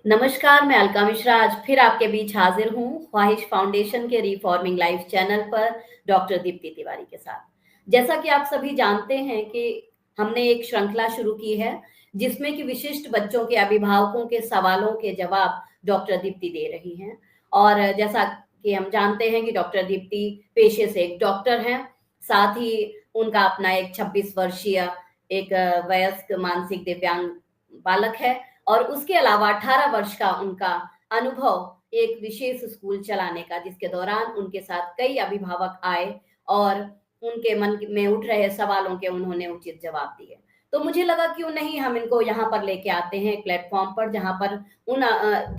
नमस्कार, मैं अलका मिश्रा आज फिर आपके बीच हाजिर हूँ, ख्वाहिश फाउंडेशन के रिफॉर्मिंग लाइफ चैनल पर डॉक्टर दीप्ति तिवारी के साथ। जैसा कि आप सभी जानते हैं कि हमने एक श्रृंखला शुरू की है, जिसमें कि विशिष्ट बच्चों के अभिभावकों के सवालों के जवाब डॉक्टर दीप्ति दे रही हैं। और जैसा कि हम जानते हैं कि डॉक्टर दीप्ति पेशे से एक डॉक्टर हैं, साथ ही उनका अपना एक 26 वर्षीय एक वयस्क मानसिक दिव्यांग बालक है और उसके अलावा 18 वर्ष का उनका अनुभव एक विशेष स्कूल चलाने का, जिसके दौरान उनके साथ कई अभिभावक आए और उनके मन में उठ रहे सवालों के उन्होंने उचित जवाब दिए। तो मुझे लगा क्यों नहीं हम इनको यहाँ पर लेके आते हैं एक प्लेटफॉर्म पर, जहाँ पर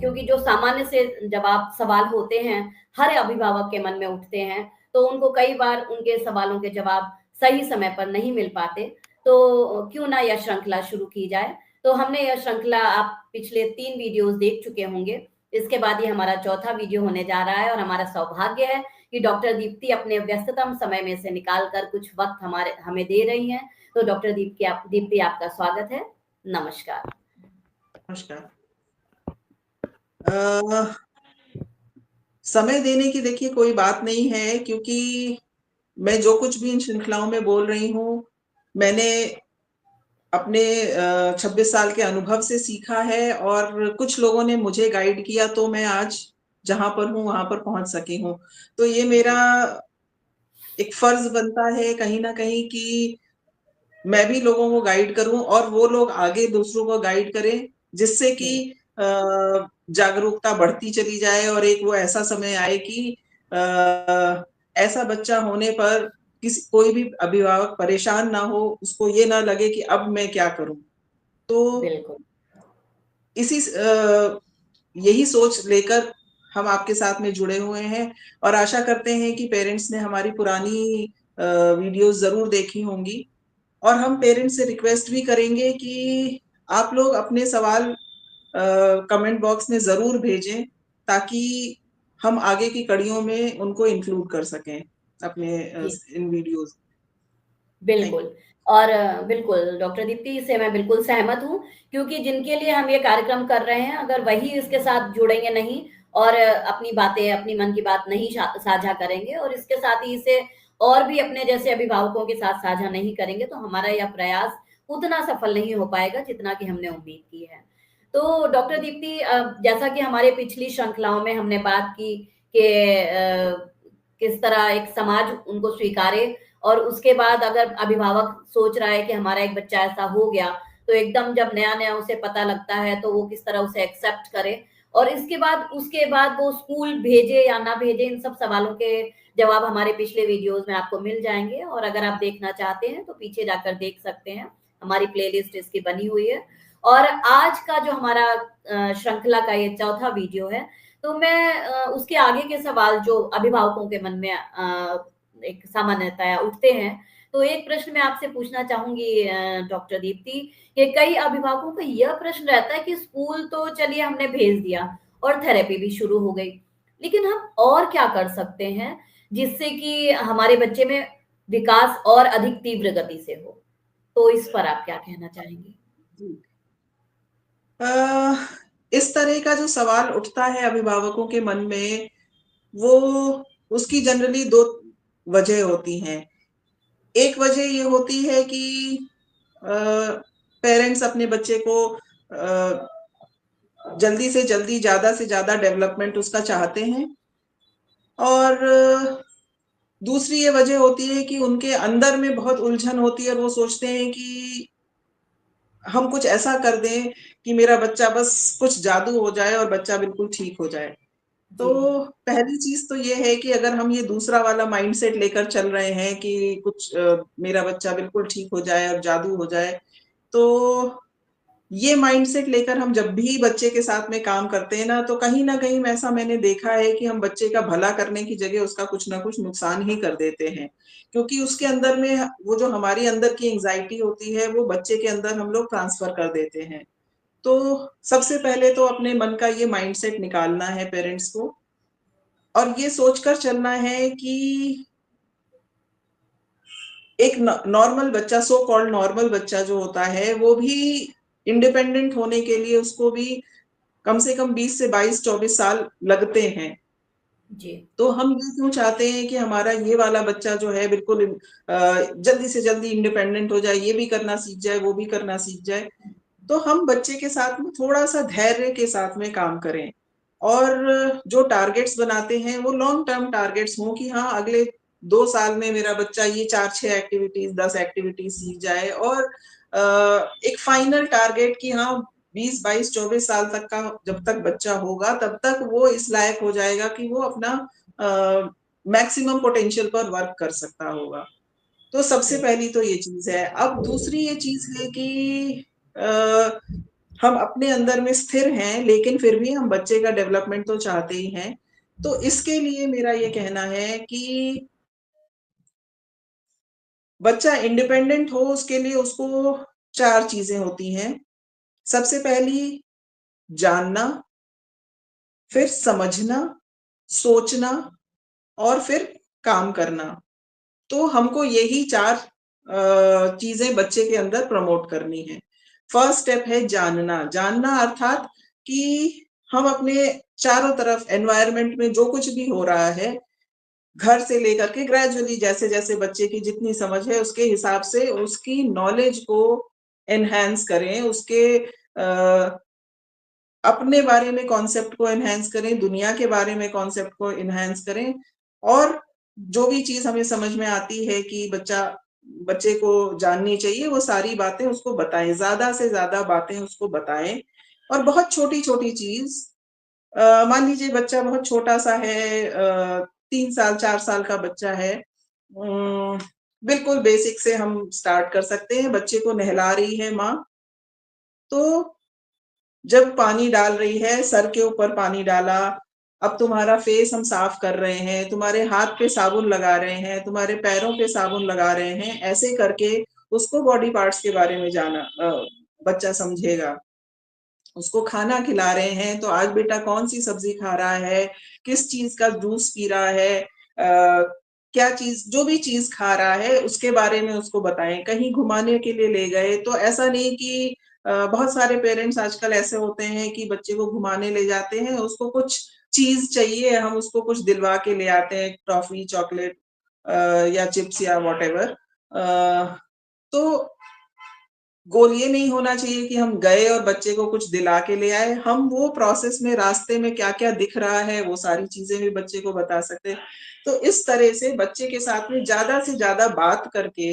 क्योंकि जो सामान्य से जवाब सवाल होते हैं हर अभिभावक के मन में उठते हैं, तो उनको कई बार उनके सवालों के जवाब सही समय पर नहीं मिल पाते। तो क्यों ना यह श्रृंखला शुरू की जाए। तो हमने यह श्रृंखला आप पिछले 3 वीडियोस देख चुके होंगे। इसके बाद ये हमारा चौथा वीडियो होने जा रहा है और हमारा सौभाग्य है कि डॉक्टर दीप्ति अपने व्यस्ततम समय में से निकाल कर कुछ वक्त हमें दे रही हैं। तो डॉक्टर दीप्ति आपका स्वागत है। नमस्कार। नमस्कार। समय देने की देखिए कोई बात नहीं है, क्योंकि मैं जो कुछ भी इन श्रृंखलाओं में बोल रही हूँ, मैंने अपने 26 साल के अनुभव से सीखा है और कुछ लोगों ने मुझे गाइड किया, तो मैं आज जहाँ पर हूँ वहाँ पर पहुँच सकी हूँ। तो ये मेरा एक फर्ज बनता है कहीं न कहीं कि मैं भी लोगों को गाइड करूँ और वो लोग आगे दूसरों को गाइड करें, जिससे कि जी, जागरूकता बढ़ती चली जाए और एक वो ऐसा समय आए कि ऐसा बच्चा होने पर कोई भी अभिभावक परेशान ना हो, उसको ये ना लगे कि अब मैं क्या करूँ? तो बिल्कुल। इसी यही सोच लेकर हम आपके साथ में जुड़े हुए हैं और आशा करते हैं कि पेरेंट्स ने हमारी पुरानी वीडियोज़ ज़रूर देखी होंगी। और हम पेरेंट्स से रिक्वेस्ट भी करेंगे कि आप लोग अपने सवाल कमेंट बॉक्स में ज़रूर भेजें, ताकि हम आगे की कड़ियों में उनको इंक्लूड कर सकें अपने जी। इन वीडियोज़। थैंक बिल्कुल। यू। और बिल्कुल, डॉक्टर दीप्ति से मैं बिल्कुल सहमत हूँ, क्योंकि जिनके लिए हम ये कार्यक्रम कर रहे हैं, अगर वही इसके साथ जुड़ेंगे नहीं और अपनी बातें, अपनी मन की बात नहीं साझा करेंगे और इसके साथ ही इसे और भी अपने जैसे अभिभावकों के साथ साझा नहीं करेंगे, तो हमारा यह प्रयास उतना सफल नहीं हो पाएगा, जितना कि हमने उम्मीद की है। तो डॉक्टर दीप्ति, जैसा कि हमारे पिछली श्रृंखलाओं में हमने बात की कि किस तरह एक समाज उनको स्वीकारे और उसके बाद अगर अभिभावक सोच रहा है कि हमारा एक बच्चा ऐसा हो गया, तो एकदम जब नया-नया उसे पता लगता है, तो वो किस तरह उसे एक्सेप्ट करे और उसके बाद वो स्कूल भेजे या ना भेजे, इन सब सवालों के जवाब हमारे पिछले वीडियोज़ में आपको मिल जाएँगे और अगर आप देखना चाहते हैं, तो पीछे जाकर देख सकते हैं। हमारी प्लेलिस्ट इसकी बनी हुई है और आज का जो हमारा श्रृंखला का ये चौथा वीडियो है, तो मैं उसके आगे के सवाल जो अभिभावकों के मन में एक सामान्यतया उठते हैं। तो एक प्रश्न मैं आपसे पूछना चाहूँगी डॉक्टर दीप्ति, कि कई अभिभावकों का यह प्रश्न रहता है कि स्कूल तो चलिए हमने भेज दिया और थेरेपी भी शुरू हो गई, लेकिन हम और क्या कर सकते हैं जिससे कि हमारे बच्चे में विकास और अधिक तीव्र गति से हो? तो इस पर आप क्या कहना चाहेंगी? जी। अ, इस तरह का जो सवाल उठता है अभिभावकों के मन में, वो उसकी जनरली 2 वजह होती हैं। एक वजह ये होती है कि अ, पेरेंट्स अपने बच्चे को जल्दी से जल्दी, ज़्यादा से ज़्यादा डेवलपमेंट उसका चाहते हैं और दूसरी ये वजह होती है कि उनके अंदर में बहुत उलझन होती है और वो सोचते हैं कि हम कुछ ऐसा कर दें कि मेरा बच्चा बस कुछ जादू हो जाए और बच्चा बिल्कुल ठीक हो जाए। तो जी, पहली चीज़ तो ये है कि अगर हम ये दूसरा वाला माइंडसेट लेकर चल रहे हैं कि कुछ मेरा बच्चा बिल्कुल ठीक हो जाए और जादू हो जाए, तो ये माइंडसेट लेकर हम जब भी बच्चे के साथ में काम करते हैं ना, तो कहीं न कहीं ऐसा मैंने देखा है कि हम बच्चे का भला करने की जगह उसका कुछ न कुछ नुकसान ही कर देते हैं। क्योंकि उसके अंदर में वो जो हमारी अंदर की एंग्ज़ायटी होती है, वो बच्चे के अंदर हम लोग ट्रांसफ़र कर देते हैं। तो सबसे पहले तो अपने मन का ये माइंडसेट निकालना है पेरेंट्स को और ये सोचकर चलना है कि एक नॉर्मल बच्चा, सो कॉल्ड नॉर्मल बच्चा जो होता है, वो भी इंडिपेंडेंट होने के लिए उसको भी कम से कम 20 से 22-24 साल लगते हैं। जी। तो हम ये क्यों चाहते हैं कि हमारा ये वाला बच्चा जो है बिल्कुल जल्दी से जल्दी इंडिपेंडेंट हो जाए, ये भी करना सीख जाए, वो भी करना सीख जाए। तो हम बच्चे के साथ में थोड़ा-सा धैर्य के साथ में काम करें और जो टारगेट्स बनाते हैं वो लॉन्ग टर्म टारगेट्स हों कि हाँ, अगले 2 साल में मेरा बच्चा ये 4-6 एक्टिविटीज़, 10 एक्टिविटीज़ सीख जाए और एक फाइनल टारगेट कि हाँ, 20, 22, 24 साल तक का जब तक बच्चा होगा तब तक वो इस लायक हो जाएगा कि वो अपना मैक्सिमम पोटेंशियल पर वर्क कर सकता होगा। तो सबसे जी। पहली तो ये चीज़ है। अब दूसरी ये चीज़ है कि अ, हम अपने अंदर में स्थिर हैं, लेकिन फिर भी हम बच्चे का डेवलपमेंट तो चाहते ही हैं। तो इसके लिए मेरा ये कहना है कि बच्चा इंडिपेंडेंट हो उसके लिए उसको 4 चीज़ें होती हैं। सबसे पहली जानना, फिर समझना, सोचना और फिर काम करना। तो हमको यही 4 चीज़ें बच्चे के अंदर प्रमोट करनी है। फर्स्ट स्टेप है जानना। जानना अर्थात कि हम अपने चारों तरफ एनवायरनमेंट में जो कुछ भी हो रहा है, घर से लेकर के ग्रेजुअली जैसे-जैसे बच्चे की जितनी समझ है उसके हिसाब से उसकी नॉलेज को एनहांस करें, उसके अपने बारे में कॉन्सेप्ट को एनहांस करें, दुनिया के बारे में कॉन्सेप्ट को एनहांस करें और जो भी चीज़ हमें समझ में आती है कि बच्चे को जाननी चाहिए, वो सारी बातें उसको बताएँ, ज़्यादा से ज़्यादा बातें उसको बताएँ और बहुत छोटी-छोटी चीज़ मान लीजिए बच्चा बहुत छोटा-सा है 3 साल, 4 साल का बच्चा है। बिल्कुल बेसिक से हम स्टार्ट कर सकते हैं, बच्चे को नहला रही है माँ, तो जब पानी डाल रही है, सर के ऊपर पानी डाला, अब तुम्हारा फेस हम साफ कर रहे हैं, तुम्हारे हाथ पे साबुन लगा रहे हैं, तुम्हारे पैरों पे साबुन लगा रहे हैं, ऐसे करके उसको बॉडी पार्ट्स के बारे में बच्चा समझेगा। उसको खाना खिला रहे हैं, तो आज बेटा कौन-सी सब्ज़ी खा रहा है, किस चीज़ का जूस पी रहा है, क्या चीज़ जो भी चीज़ खा रहा है, उसके बारे में उसको बताएँ। कहीं घुमाने के लिए ले गए, तो ऐसा नहीं कि बहुत सारे पेरेंट्स आजकल ऐसे होते हैं कि बच्चे को घुमाने ले जाते हैं, उसको कुछ चीज़ चाहिए, हम उसको कुछ दिलवा के ले आते हैं, टॉफ़ी, चॉकलेट या चिप्स या व्हाटएवर तो गोल ये नहीं होना चाहिए कि हम गए और बच्चे को कुछ दिला के ले आए। हम वो प्रोसेस में रास्ते में क्या-क्या दिख रहा है, वो सारी चीज़ें भी बच्चे को बता सकते हैं। तो इस तरह से बच्चे के साथ में ज़्यादा से ज़्यादा बात करके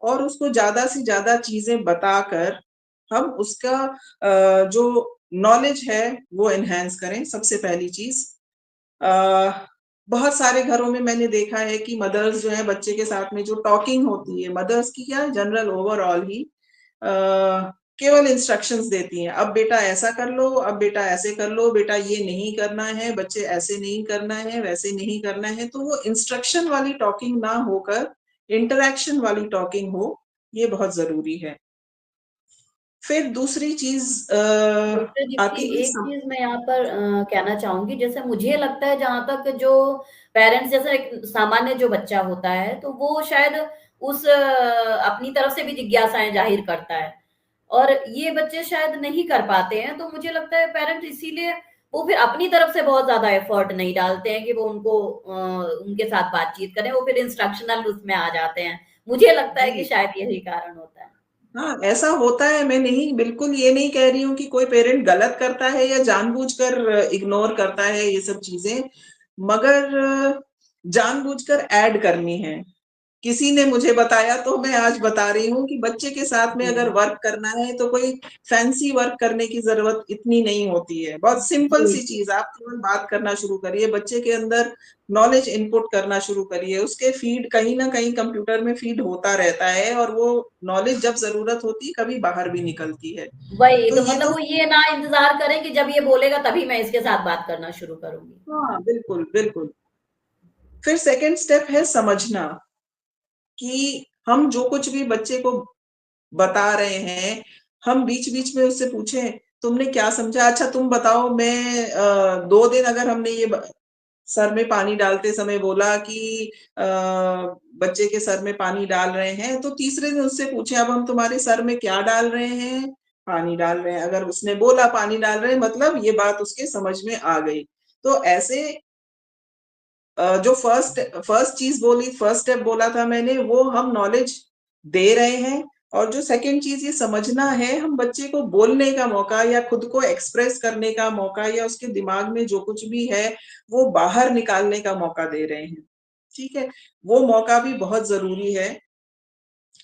और उसको ज़्यादा से ज़्यादा चीज़ें बताकर हम उसका जो नॉलेज है, वो एनहांस करें, सबसे पहली चीज़। अ, बहुत सारे घरों में मैंने देखा है कि मदर्स जो हैं बच्चे के साथ में जो टॉकिंग होती है, मदर्स की क्या जनरल ओवरऑल ही अ, केवल इंस्ट्रक्शंस देती हैं, अब बेटा ऐसा कर लो, अब बेटा ऐसे कर लो, बेटा ये नहीं करना है, बच्चे ऐसे नहीं करना है, वैसे नहीं करना है, तो वो इंस्ट्रक्शन वाली टॉकिंग ना होकर इंटरैक्शन वाली टॉकिंग हो, ये बहुत ज़रूरी है। फिर दूसरी चीज़ डॉक्टर दीप्ति, आती है एक चीज़ मैं यहाँ पर कहना चाहूँगी, जैसे मुझे लगता है जहाँ तक जो पेरेंट्स जैसे एक सामान्य जो बच्चा होता है, तो वो शायद उस अपनी तरफ से भी जिज्ञासाएँ ज़ाहिर करता है और ये बच्चे शायद नहीं कर पाते हैं, तो मुझे लगता है पेरेंट्स इसीलिए वो फिर अपनी तरफ से बहुत ज़्यादा एफर्ट नहीं डालते हैं कि वो उनको उनके साथ बातचीत करें, वो फिर इंस्ट्रक्शनल उसमें आ जाते हैं। मुझे लगता है कि जी। शायद यही कारण होता है। हाँ, ऐसा होता है, मैं नहीं बिल्कुल ये नहीं कह रही हूँ कि कोई पेरेंट गलत करता है या जानबूझकर इग्नोर करता है ये सब चीज़ें, मगर जानबूझकर ऐड करनी है। किसी ने मुझे बताया तो मैं आज बता रही हूँ कि बच्चे के साथ में जी। अगर वर्क करना है तो कोई फैंसी वर्क करने की ज़रूरत इतनी नहीं होती है। बहुत सिंपल जी, सी जी। चीज़ आप केवल बात करना शुरू करिए, बच्चे के अंदर नॉलेज इनपुट करना शुरू करिए, उसके फीड कहीं न कहीं कंप्यूटर में फीड होता रहता है और वो नॉलेज जब ज़रूरत होती है कभी बाहर भी निकलती है। वही, तो तो ये मतलब तो वो ये ना इंतज़ार करें कि जब ये बोलेगा तभी मैं इसके साथ बात करना शुरू करूँगी। हाँ, बिल्कुल, बिल्कुल। फिर सेकंड स्टेप है समझना कि हम जो कुछ भी बच्चे को बता रहे हैं, हम बीच-बीच में उससे पूछें, "तुमने क्या समझा? अच्छा तुम बताओ मैं 2 दिन अगर हमने ये सर में पानी डालते समय बोला कि बच्चे के सर में पानी डाल रहे हैं, तो तीसरे दिन उससे पूछें, अब हम तुम्हारे सर में क्या डाल रहे हैं? पानी डाल रहे हैं, अगर उसने बोला पानी डाल रहे हैं मतलब ये बात उसके समझ में आ गई। तो ऐसे जो फर्स्ट फर्स्ट चीज़ बोली, फर्स्ट स्टेप बोला था मैंने, वो हम नॉलेज दे रहे हैं। और जो सेकंड चीज़ ये समझना है, हम बच्चे को बोलने का मौका या खुद को एक्सप्रेस करने का मौका या उसके दिमाग में जो कुछ भी है, वो बाहर निकालने का मौका दे रहे हैं। ठीक है? वो मौका भी बहुत ज़रूरी है।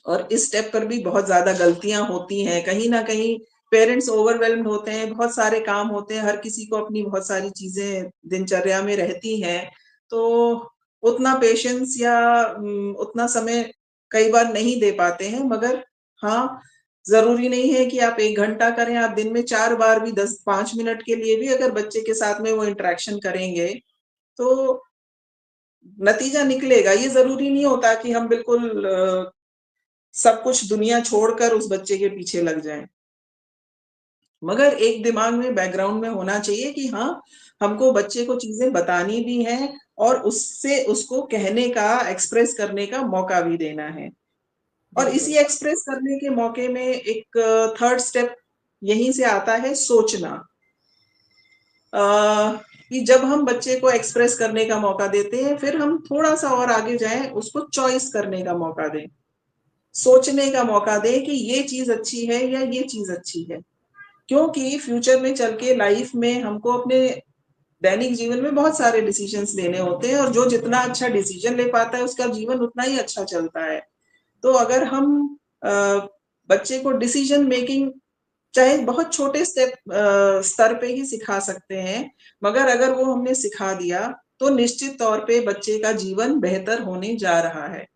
और इस स्टेप पर भी बहुत ज़्यादा गलतियाँ होती हैं। कहीं न कहीं पेरेंट्स ओवरवेल्म्ड होते हैं, बहुत सारे काम होते हैं, हर किसी को अपनी बहुत सारी चीज़ें दिनचर्या में रहती हैं, तो उतना पेशेंस या उतना समय कई बार नहीं दे पाते हैं। मगर हाँ, ज़रूरी नहीं है कि आप 1 घंटा करें, आप दिन में 4 बार भी 5 मिनट के लिए भी अगर बच्चे के साथ में वो इंटरैक्शन करेंगे, तो नतीजा निकलेगा। ये ज़रूरी नहीं होता कि हम बिल्कुल सब कुछ दुनिया छोड़कर उस बच्चे के पीछे लग जाएँ। मगर एक दिमाग में बैकग्राउंड में होना चाहिए कि हाँ, हमको बच्चे को चीज़ें बतानी भी हैं और उससे उसको कहने का, एक्सप्रेस करने का मौका भी देना है। और इसी बिल्कुल। एक्सप्रेस करने के मौके में एक थर्ड स्टेप यहीं से आता है सोचना। कि जब हम बच्चे को एक्सप्रेस करने का मौका देते हैं, फिर हम थोड़ा-सा और आगे जाएँ, उसको चॉइस करने का मौका दें। सोचने का मौका दें कि ये चीज़ अच्छी है या ये चीज़ अच्छी है। क्योंकि फ्यूचर में चल के लाइफ में हमको अपने दैनिक जीवन में बहुत सारे डिसीजंस लेने होते हैं और जो जितना अच्छा डिसीजन ले पाता है, उसका जीवन उतना ही अच्छा चलता है। तो अगर हम अ, बच्चे को डिसीजन मेकिंग चाहे बहुत छोटे स्तर पे ही सिखा सकते हैं, मगर अगर वो हमने सिखा दिया, तो निश्चित तौर पे बच्चे का जीवन बेहतर होने जा रहा है।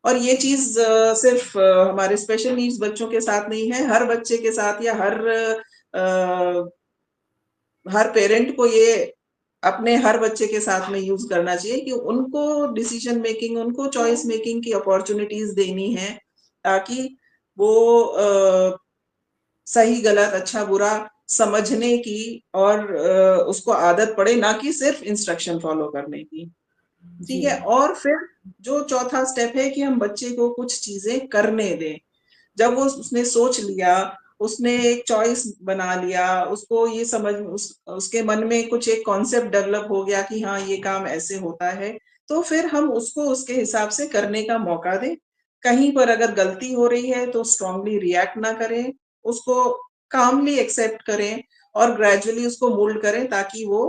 और ये चीज़ सिर्फ़ हमारे स्पेशल नीड्स बच्चों के साथ नहीं है, हर बच्चे के साथ या अ, हर पेरेंट को ये अपने हर बच्चे के साथ में यूज़ करना चाहिए कि उनको डिसीज़न मेकिंग, उनको चॉइस मेकिंग की अपॉर्च्युनिटीज़ देनी है, ताकि वो सही-गलत, अच्छा-बुरा समझने की और उसको आदत पड़े, ना कि सिर्फ़ इंस्ट्रक्शन फ़ॉलो करने की। ठीक जी। है? और फिर जो चौथा स्टेप है कि हम बच्चे को कुछ चीज़ें करने दें। जब वो उसने सोच लिया, उसने एक चॉइस बना लिया, उसको ये समझ उसके मन में कुछ एक कॉन्सेप्ट डेवलप हो गया कि हाँ, ये काम ऐसे होता है, तो फिर हम उसको उसके हिसाब से करने का मौका दें। कहीं पर अगर गलती हो रही है तो स्ट्रांगली रिएक्ट ना करें, उसको कामली एक्सेप्ट करें और ग्रेजुअली उसको मोल्ड करें ताकि वो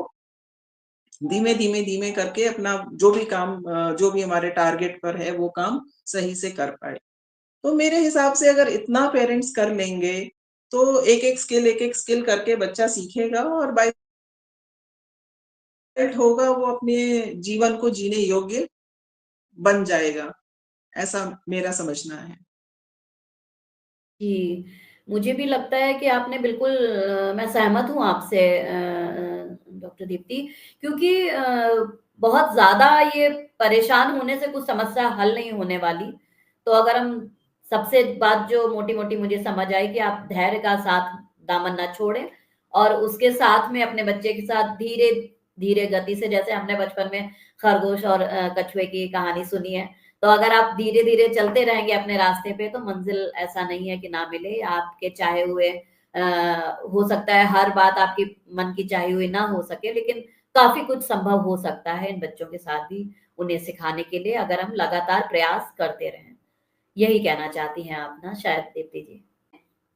धीमे-धीमे, धीमे करके अपना जो भी काम जो भी हमारे टारगेट पर है, वो काम सही से कर पाए। तो मेरे हिसाब से अगर इतना पेरेंट्स कर लेंगे, तो एक-एक स्किल करके बच्चा सीखेगा और बाय दैट होगा वो अपने जीवन को जीने योग्य बन जाएगा, ऐसा मेरा समझना है। जी, मुझे भी लगता है कि आपने बिल्कुल मैं सहमत हूँ आपसे डॉक्टर दीप्ति क्योंकि बहुत ज़्यादा ये परेशान होने से कुछ समस्या हल नहीं होने वाली। तो अगर हम सबसे बात जो मोटी-मोटी मुझे समझ आई कि आप धैर्य का साथ दामन ना छोड़ें और उसके साथ में अपने बच्चे के साथ धीरे-धीरे गति से जैसे हमने बचपन में खरगोश और कछुए की कहानी सुनी है, तो अगर आप धीरे-धीरे चलते रहेंगे अपने रास्ते पे तो मंज़िल ऐसा नहीं है कि ना मिले, आपके चाहे हुए हो सकता है हर बात आपकी मन की चाही हुई ना हो सके, लेकिन काफ़ी कुछ संभव हो सकता है इन बच्चों के साथ भी उन्हें सिखाने के लिए अगर हम लगातार प्रयास करते रहें। यही कहना चाहती हैं आप ना शायद दीप्ति जी?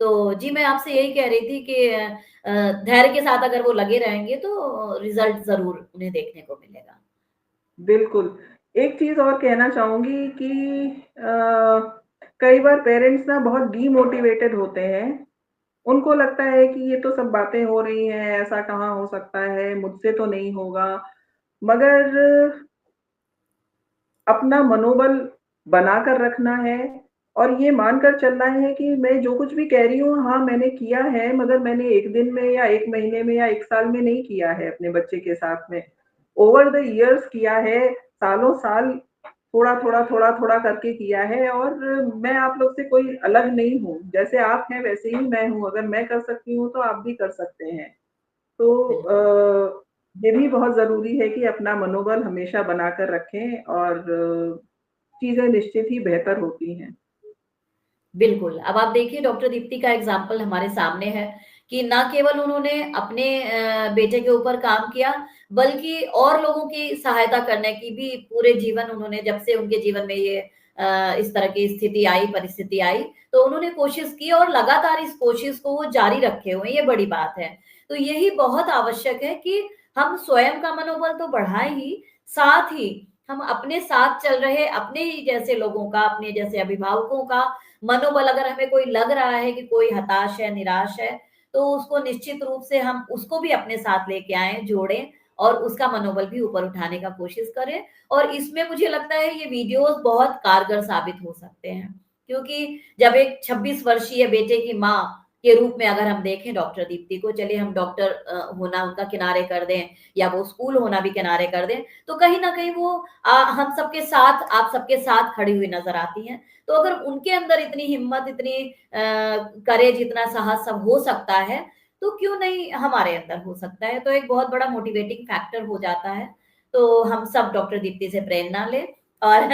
तो जी, मैं आपसे यही कह रही थी कि धैर्य के साथ अगर वो लगे रहेंगे तो रिज़ल्ट ज़रूर उन्हें देखने को मिलेगा। बिल्कुल। एक चीज़ और कहना चाहूँगी कि कई बार पेरेंट्स ना बहुत डीमोटिवेटेड होते हैं। उनको लगता है कि ये तो सब बातें हो रही हैं, ऐसा कहाँ हो सकता है, मुझसे तो नहीं होगा। मगर अपना मनोबल बनाकर रखना है और ये मानकर चलना है कि मैं जो कुछ भी कह रही हूँ, हाँ, मैंने किया है, मगर मैंने 1 दिन में या 1 महीने में या 1 साल में नहीं किया है अपने बच्चे के साथ में। ओवर द ईयर्स किया है, सालों-साल थोड़ा-थोड़ा, थोड़ा-थोड़ा करके किया है और मैं आप लोग से कोई अलग नहीं हूँ। जैसे आप हैं, वैसे ही मैं हूँ। अगर मैं कर सकती हूँ, तो आप भी कर सकते हैं। तो बिल्कुल। ये भी बहुत ज़रूरी है कि अपना मनोबल हमेशा बनाकर रखें और चीज़ें निश्चित ही बेहतर होती हैं। बिल्कुल। अब आप देखिए डॉक्टर दीप्ति का एग्ज़ाम्पल हमारे सामने है कि ना केवल उन्होंने अपने बेटे के ऊपर काम किया, बल्कि और लोगों की सहायता करने की भी पूरे जीवन उन्होंने जब से उनके जीवन में ये इस तरह की स्थिति आई, परिस्थिति आई, तो उन्होंने कोशिश की और लगातार इस कोशिश को वो जारी रखे हुए हैं, ये बड़ी बात है। तो यही बहुत आवश्यक है कि हम स्वयं का मनोबल तो बढ़ाएँ ही, साथ ही हम अपने साथ चल रहे अपने ही जैसे लोगों का, अपने जैसे अभिभावकों का मनोबल अगर हमें कोई लग रहा है कि कोई हताश है, निराश है, तो उसको निश्चित रूप से हम उसको भी अपने साथ लेके आएँ, जोड़ें और उसका मनोबल भी ऊपर उठाने का कोशिश करें। और इसमें मुझे लगता है ये वीडियोज़ बहुत कारगर साबित हो सकते हैं। क्योंकि जब एक 26 वर्षीय बेटे की माँ के रूप में अगर हम देखें डॉक्टर दीप्ति को, चलिए हम डॉक्टर होना उनका किनारे कर दें या वो स्कूल होना भी किनारे कर दें, तो कहीं न कहीं वो हम सबके साथ आप सबके साथ खड़ी हुई नज़र आती हैं। तो अगर उनके अंदर इतनी हिम्मत, इतनी करेज, इतना साहस सब हो सकता है, तो क्यों नहीं हमारे अंदर हो सकता है? तो एक बहुत बड़ा मोटिवेटिंग फैक्टर हो जाता है। तो हम सब डॉक्टर दीप्ति से प्रेरणा लें और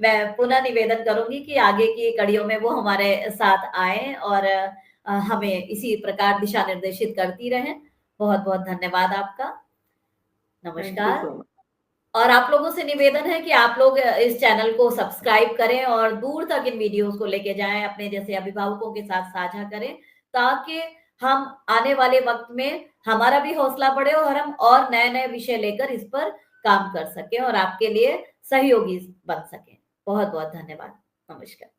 मैं पुनः निवेदन करूँगी कि आगे की कड़ियों में वो हमारे साथ आएँ और हमें इसी प्रकार दिशा निर्देशित करती रहें। बहुत-बहुत धन्यवाद आपका। थैंक यू नमस्कार। So much. और आप लोगों से निवेदन है कि आप लोग इस चैनल को सब्सक्राइब करें और दूर तक इन वीडियोस को लेके जाएँ, अपने जैसे अभिभावकों के साथ साझा करें, ताकि हम आने वाले वक़्त में हमारा भी हौसला बढ़े और हम और नए-नए विषय लेकर इस पर काम कर सकें और आपके लिए सहयोगी बन सकें। बहुत-बहुत धन्यवाद। नमस्कार।